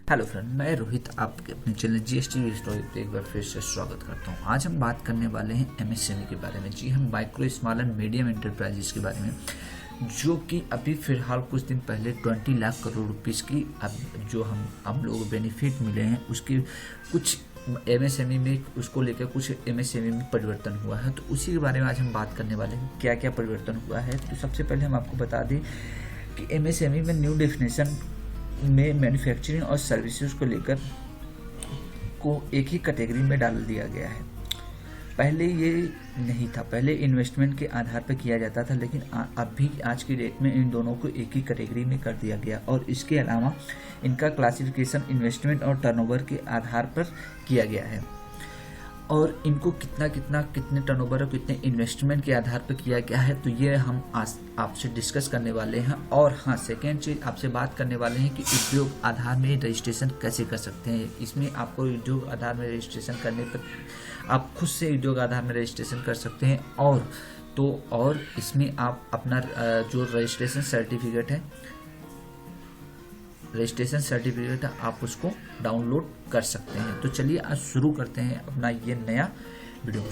Hello friend, मैं रोहित आपके अपने चैनल जीएसटी स्टोरी पे एक बार फिर से स्वागत करता हूँ। आज हम बात करने वाले हैं एमएसएमई के बारे में। जी, हम micro small and medium enterprises के बारे में, जो कि अभी फिलहाल कुछ दिन पहले 20 लाख करोड़ रुपीस की जो हम लोगों को बेनिफिट मिले हैं, उसकी कुछ एमएसएमई में उसको लेकर कुछ एमएसएमई में परिवर्तन हुआ है। तो उसी के बारे में आज हम बात करने वाले हैं, क्या क्या परिवर्तन हुआ है। तो सबसे पहले हम आपको बता दें कि एमएसएमई में न्यू डेफिनेशन में मैन्युफैक्चरिंग और सर्विसेज को लेकर को एक ही कैटेगरी में डाल दिया गया है। पहले ये नहीं था, पहले इन्वेस्टमेंट के आधार पर किया जाता था, लेकिन अभी आज की डेट में इन दोनों को एक ही कैटेगरी में कर दिया गया और इसके अलावा इनका क्लासिफिकेशन इन्वेस्टमेंट और टर्नओवर के आधार पर किया गया है और इनको कितने टर्नओवर और कितने इन्वेस्टमेंट के आधार पर किया गया है। तो ये हम आज आपसे डिस्कस करने वाले हैं। और हाँ, सेकेंड चीज़ आपसे बात करने वाले हैं कि उद्योग आधार में रजिस्ट्रेशन कैसे कर सकते हैं। इसमें आपको उद्योग आधार में रजिस्ट्रेशन करने पर आप खुद से उद्योग आधार में रजिस्ट्रेशन कर सकते हैं और इसमें आप अपना जो रजिस्ट्रेशन सर्टिफिकेट है आप उसको डाउनलोड कर सकते हैं। तो चलिए आज शुरू करते हैं अपना ये नया वीडियो।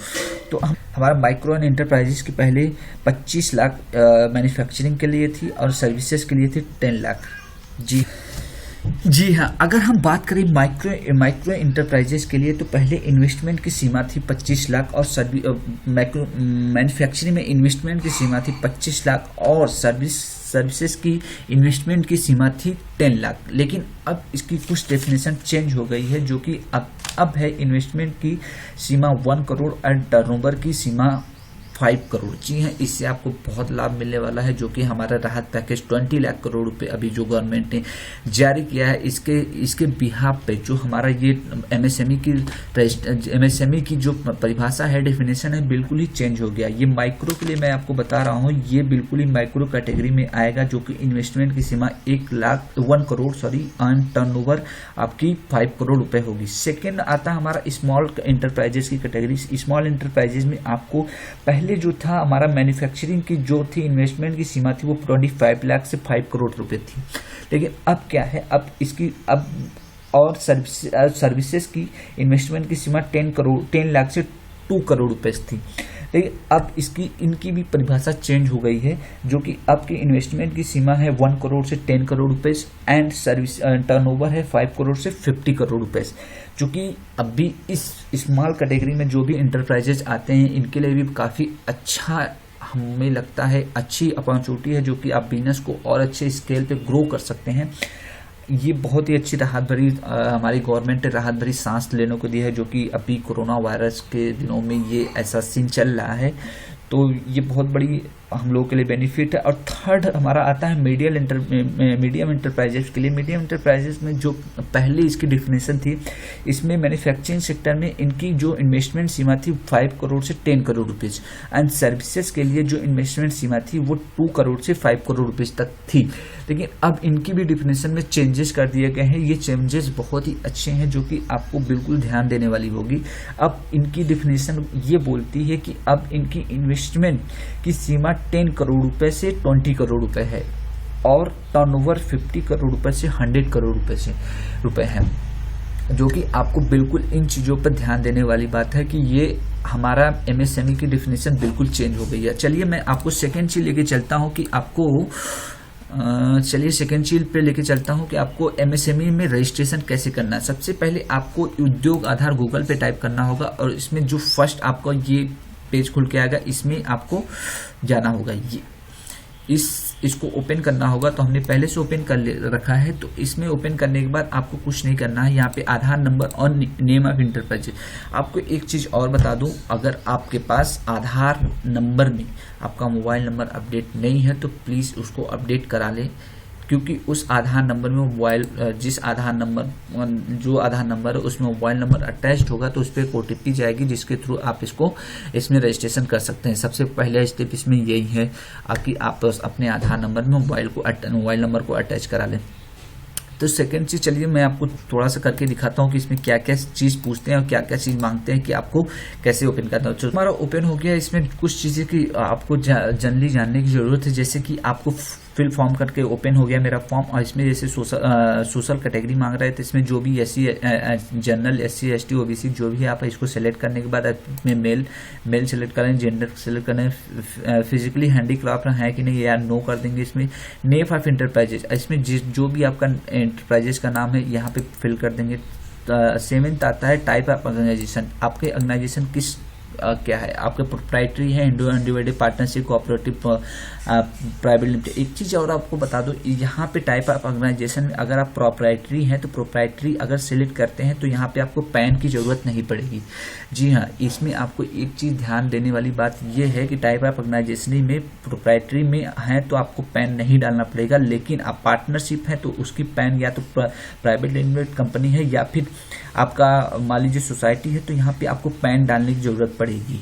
तो हमारा माइक्रो एंड एंटरप्राइजेस की पहले 25 लाख मैन्युफैक्चरिंग के लिए थी और सर्विसेज के लिए थी 10 लाख। जी हाँ, अगर हम बात करें माइक्रो एंटरप्राइजेस के लिए, तो पहले इन्वेस्टमेंट की सीमा थी 25 लाख और मैन्युफैक्चरिंग में इन्वेस्टमेंट की सीमा थी 25 लाख और सर्विसेज की इन्वेस्टमेंट की सीमा थी 10 लाख। लेकिन अब इसकी कुछ डेफिनेशन चेंज हो गई है, जो कि अब है इन्वेस्टमेंट की सीमा 1 करोड़ और टर्नओवर की सीमा 5 करोड़। जी हाँ, इससे आपको बहुत लाभ मिलने वाला है, जो कि हमारा राहत पैकेज 20 लाख करोड़ रुपए अभी जो गवर्नमेंट ने जारी किया है, इसके बिहाफ पे जो हमारा ये एमएसएमई की जो परिभाषा है, डेफिनेशन है, बिल्कुल ही चेंज हो गया। ये माइक्रो के लिए मैं आपको बता रहा हूँ, ये बिल्कुल ही माइक्रो कैटेगरी में आएगा, जो कि इन्वेस्टमेंट की सीमा 1 करोड़ एंड टर्नओवर आपकी 5 करोड़ रुपए होगी। सेकेंड आता हमारा स्मॉल एंटरप्राइजेस की कैटेगरी। स्मॉल एंटरप्राइजेस में आपको पहले जो था हमारा मैन्युफैक्चरिंग की जो थी इन्वेस्टमेंट की सीमा थी वो 25 लाख से 5 करोड़ रुपए थी। लेकिन अब क्या है, और सर्विसेज की इन्वेस्टमेंट की सीमा 10 लाख से 2 करोड़ रुपए थी। लेकिन अब इनकी भी परिभाषा चेंज हो गई है, जो कि अब की इन्वेस्टमेंट की सीमा है 1 करोड़ से 10 करोड़ रुपए एंड सर्विस टर्नओवर है 5 करोड़ से 50 करोड़ रुपए। जो कि अभी इस स्मॉल कैटेगरी में जो भी इंटरप्राइजेज आते हैं, इनके लिए भी काफ़ी अच्छा हमें लगता है, अच्छी अपॉर्चुनिटी है, जो कि आप बिजनेस को और अच्छे स्केल पे ग्रो कर सकते हैं। ये बहुत ही अच्छी राहत भरी हमारी गवर्नमेंट ने राहत भरी सांस लेने को दी है, जो कि अभी कोरोना वायरस के दिनों में ये ऐसा सीन चल रहा है। तो ये बहुत बड़ी हम लोगों के लिए बेनिफिट है। और थर्ड हमारा आता है मीडियम एंटरप्राइजेस के लिए। मीडियम एंटरप्राइजेस में जो पहले इसकी डिफिनेशन थी, इसमें मैन्युफैक्चरिंग सेक्टर में इनकी जो इन्वेस्टमेंट सीमा थी 5 करोड़ से 10 करोड़ रुपीज़ एंड सर्विसेज के लिए जो इन्वेस्टमेंट सीमा थी वो 2 करोड़ से 5 करोड़ रुपीज़ तक थी। लेकिन अब इनकी भी डिफिनेशन में चेंजेस कर दिए गए हैं। ये चेंजेस बहुत ही अच्छे हैं, जो कि आपको बिल्कुल ध्यान देने वाली होगी। अब इनकी डिफिनेशन ये बोलती है कि अब इनकी इन्वेस्टमेंट की सीमा 10 करोड़ रुपए से 20 करोड़ रुपए है और टर्नओवर 50 करोड़ रुपए से 100 करोड़ रुपए है, जो कि आपको बिल्कुल इन चीज़ों पर ध्यान देने वाली बात है कि ये हमारा एमएसएमई की डिफिनेशन बिल्कुल चेंज हो गई है। चलिए मैं आपको सेकेंड चीज लेके चलता हूँ कि आपको एमएसएमई में रजिस्ट्रेशन कैसे करना है। सबसे पहले आपको उद्योग आधार गूगल पे टाइप करना होगा और इसमें जो फर्स्ट आपका ये पेज खुल के आएगा, इसमें आपको जाना होगा। इसको ओपन करना होगा। तो हमने पहले से ओपन कर रखा है, तो इसमें ओपन करने के बाद आपको कुछ नहीं करना है। यहाँ पे आधार नंबर और नेम ऑफ इंटरप्राइज। आपको एक चीज़ और बता दूं, अगर आपके पास आधार नंबर में आपका मोबाइल नंबर अपडेट नहीं है तो प्लीज़ उसको अपडेट करा लें, क्योंकि उस आधार नंबर में जो आधार नंबर है उसमें मोबाइल नंबर अटैच्ड होगा, तो उस पर OTP जाएगी, जिसके थ्रू आप इसमें रजिस्ट्रेशन कर सकते हैं। सबसे पहले स्टेप इसमें यही है कि आप अपने आधार नंबर में मोबाइल नंबर को अटैच करा लें। तो सेकंड चीज़, चलिए मैं आपको थोड़ा सा करके दिखाता हूँ कि इसमें क्या क्या चीज़ पूछते हैं और क्या क्या चीज़ मांगते हैं कि आपको कैसे ओपन करना है। तो हमारा ओपन हो गया। इसमें कुछ चीज़ें की आपको जनरली जानने की ज़रूरत है, जैसे कि आपको फिल फॉर्म करके ओपन हो गया मेरा फॉर्म। और इसमें जैसे सोशल कैटेगरी मांग रहा है, तो इसमें जो भी SC general, SC ST OBC जो भी है आप इसको सेलेक्ट करने के बाद इसमें मेल सेलेक्ट करें, जेंडर सेलेक्ट करें, फिजिकली हैंडीक्राफ्ट है कि नहीं या नो कर देंगे। इसमें नेम ऑफ इंटरप्राइजेज, इसमें जो भी आपका इंटरप्राइजेज का नाम है यहाँ पे फिल कर देंगे। सेवेंथ आता है टाइप ऑफ ऑर्गेनाइजेशन, आपके ऑर्गेनाइजेशन किस क्या है, आपके प्रोप्राइटरी है, individual partnership, cooperative, private limited. एक चीज और आपको बता दो, यहाँ पे टाइप ऑफ ऑर्गेनाइजेशन में अगर आप प्रोप्राइटरी हैं तो प्रोप्राइटरी अगर सिलेक्ट करते हैं तो यहाँ पे आपको पैन की जरूरत नहीं पड़ेगी। जी हाँ, इसमें आपको एक चीज ध्यान देने वाली बात यह है कि टाइप ऑफ ऑर्गेनाइजेशन में प्रोप्राइटरी में है तो आपको पैन नहीं डालना पड़ेगा, लेकिन आप पार्टनरशिप है तो उसकी पैन या तो प्राइवेट लिमिटेड कंपनी है या फिर आपका मान लीजिए सोसाइटी है तो यहाँ पे आपको पैन डालने की जरूरत पड़ेगी।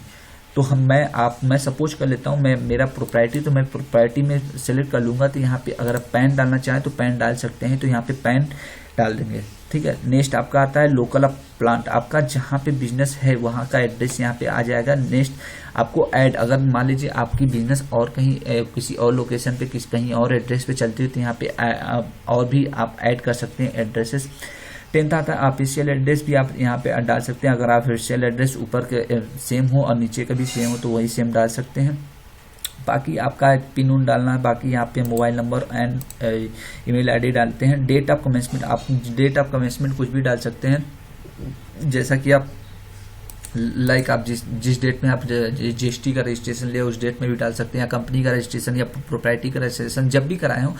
तो मैं सपोज कर लेता हूँ, मैं मेरा प्रोप्राइटरी, तो मैं प्रोप्राइटरी में सेलेक्ट कर लूंगा। तो यहाँ पे अगर आप पैन डालना चाहें तो पैन डाल सकते हैं, तो यहाँ पे पैन डाल देंगे। ठीक है, नेक्स्ट आपका आता है लोकल ऑफ प्लांट, आपका जहाँ पे बिजनेस है वहाँ का एड्रेस यहाँ पे आ जाएगा। नेक्स्ट आपको ऐड, अगर मान लीजिए आपकी बिजनेस और कहीं किसी और लोकेशन पे कहीं और एड्रेस पे चलती है तो यहाँ पे और भी आप ऐड कर सकते हैं एड्रेसेस। 10th आता है ऑफिशियल एड्रेस, भी आप यहाँ पे डाल सकते हैं। अगर ऑफिशियल एड्रेस ऊपर के सेम हो और नीचे का भी सेम हो तो वही सेम डाल सकते हैं। बाकी आपका पिन उन डालना है, बाकी यहाँ पे mobile number and email ID डालते हैं। डेट ऑफ कमेंसमेंट, आप डेट ऑफ कमेंसमेंट कुछ भी डाल सकते हैं, जैसा कि आप लाइक आप जिस डेट में आप GST का रजिस्ट्रेशन लिया उस डेट में भी डाल सकते हैं, या कंपनी का रजिस्ट्रेशन या प्रोप्राइटरी का रजिस्ट्रेशन जब भी कराए हो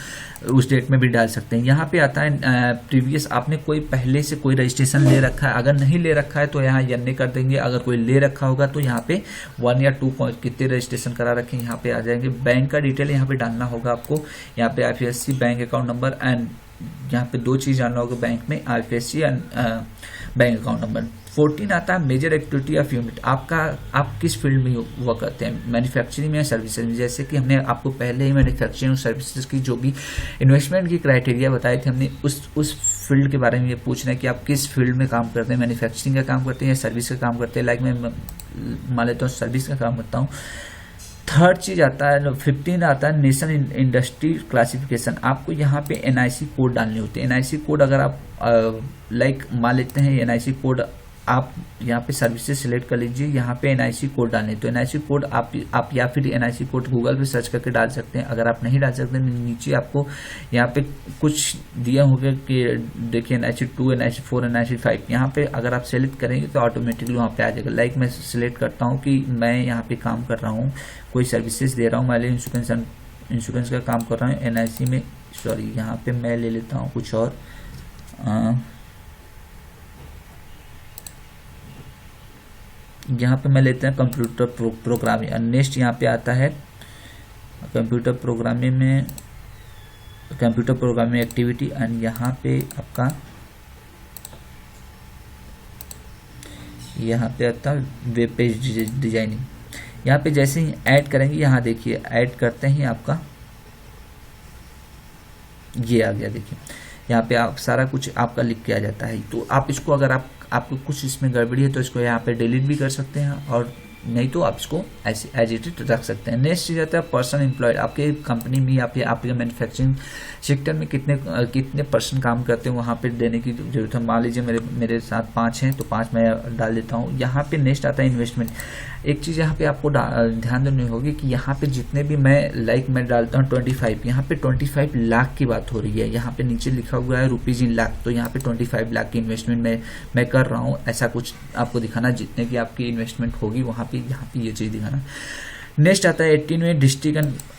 उस डेट में भी डाल सकते हैं। यहाँ पे आता है प्रीवियस, आपने कोई पहले से कोई रजिस्ट्रेशन ले रखा है, अगर नहीं ले रखा है तो यहाँ यन्ने कर देंगे। अगर कोई ले रखा होगा तो यहाँ पे 1 या 2 कितने रजिस्ट्रेशन करा रखे यहाँ पे आ जाएंगे। बैंक का डिटेल यहाँ पे डालना होगा आपको, यहाँ पे IFSC bank account number and यहाँ पे 2 चीज डालना होगा बैंक में, IFSC and bank account number. 14 आता है मेजर एक्टिविटी ऑफ यूनिट, आप किस फील्ड में वर्क करते हैं, मैन्युफैक्चरिंग में या सर्विसेज में। जैसे कि हमने आपको पहले ही मैन्युफैक्चरिंग और सर्विसेज की जो भी इन्वेस्टमेंट की क्राइटेरिया बताए थे, हमने उस फील्ड के बारे में ये पूछना है कि आप किस फील्ड में काम करते हैं, मैन्युफैक्चरिंग का काम करते हैं या सर्विस का काम करते हैं। लाइक मैं मान लेता हूँ सर्विस का काम करता हूँ। थर्ड चीज आता है 15 आता है नेशनल इंडस्ट्री क्लासिफिकेशन, आपको यहाँ पे NIC कोड डालने होते हैं। NIC कोड अगर आप लाइक मान लेते हैं NIC कोड, आप यहाँ पे सर्विसेज सिलेक्ट कर लीजिए, यहाँ पे NIC कोड डालने, तो NIC कोड आप या फिर NIC कोड गूगल पे सर्च करके डाल सकते हैं। अगर आप नहीं डाल सकते नीचे आपको यहाँ पे कुछ दिया होगा कि देखिए NIC 2, NIC 4, NIC 5, यहाँ पे अगर आप सेलेक्ट करेंगे तो ऑटोमेटिकली वहाँ पे आ जाएगा। लाइक मैं सिलेक्ट करता हूँ कि मैं यहाँ पे काम कर रहा हूँ, कोई सर्विसेज दे रहा हूँ, मैं इंश्योरेंस का काम कर रहा हूँ NIC में, सॉरी यहाँ पे मैं ले लेता हूँ कुछ और, यहाँ पे मैं लेते हैं कंप्यूटर प्रोग्रामिंग। नेक्स्ट यहाँ पे आता है कंप्यूटर प्रोग्रामिंग एक्टिविटी एंड यहाँ पे आपका यहाँ पे आता है वेब पेज डिजाइनिंग। यहाँ पे जैसे ही ऐड करेंगे, यहाँ देखिए ऐड करते ही आपका ये आ गया, देखिए यहाँ पे आप सारा कुछ आपका लिख के आ जाता है। तो आप इसको अगर आपको कुछ इसमें गड़बड़ी है तो इसको यहाँ पे डिलीट भी कर सकते हैं, और नहीं तो आप इसको ऐसे एज इट इज रख सकते हैं। नेक्स्ट चीज आता है पर्सन एम्प्लॉयड, आपके कंपनी में या फिर आपके मैन्युफैक्चरिंग सेक्टर में कितने पर्सन काम करते हैं वहाँ पे देने की जरूरत है। मान लीजिए मेरे साथ 5 हैं तो 5 मैं डाल देता हूँ। यहाँ पे नेक्स्ट आता है इन्वेस्टमेंट। एक चीज यहाँ पे आपको ध्यान देनी होगी कि यहाँ पे जितने भी मैं डालता हूँ 25, यहाँ पे 25 लाख की बात हो रही है। यहाँ पे नीचे लिखा हुआ है रुपीज इन लाख, तो यहाँ पे 25 लाख की इन्वेस्टमेंट मैं कर रहा हूँ, ऐसा कुछ आपको दिखाना। जितने की आपकी इन्वेस्टमेंट होगी वहाँ पे यहाँ पे ये चीज दिखाना। नेक्स्ट आता है 18 में डिस्ट्रिक्ट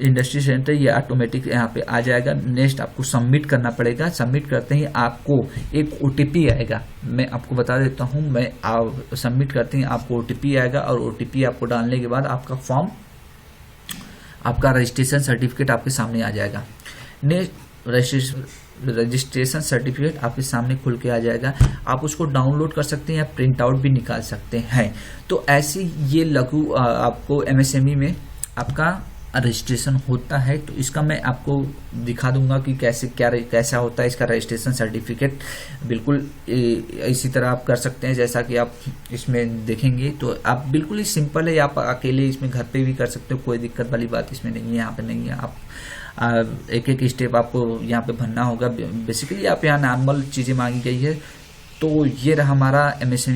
इंडस्ट्री सेंटर, ये ऑटोमेटिक यहाँ पे आ जाएगा। नेक्स्ट आपको सबमिट करना पड़ेगा। सबमिट करते ही आपको एक OTP आएगा, मैं आपको बता देता हूँ। सबमिट करते ही आपको OTP आएगा, और OTP आपको डालने के बाद आपका फॉर्म, आपका रजिस्ट्रेशन सर्टिफिकेट आपके सामने आ जाएगा। नेक्स्ट रजिस्ट्रेशन सर्टिफिकेट आपके सामने खुल के आ जाएगा। आप उसको डाउनलोड कर सकते हैं या प्रिंट आउट भी निकाल सकते हैं। तो ऐसे ये लघु आपको MSME में आपका रजिस्ट्रेशन होता है, तो इसका मैं आपको दिखा दूंगा कि कैसा होता है इसका रजिस्ट्रेशन सर्टिफिकेट। बिल्कुल इसी तरह आप कर सकते हैं जैसा कि आप इसमें देखेंगे। तो आप बिल्कुल ही सिंपल है, आप अकेले इसमें घर पे भी कर सकते हो, कोई दिक्कत वाली बात इसमें नहीं है, यहाँ पे नहीं है। आप एक एक स्टेप आपको यहाँ पे भरना होगा। बेसिकली आप यहाँ नॉर्मल चीज़ें मांगी गई है। तो ये रहा हमारा एमएसएमई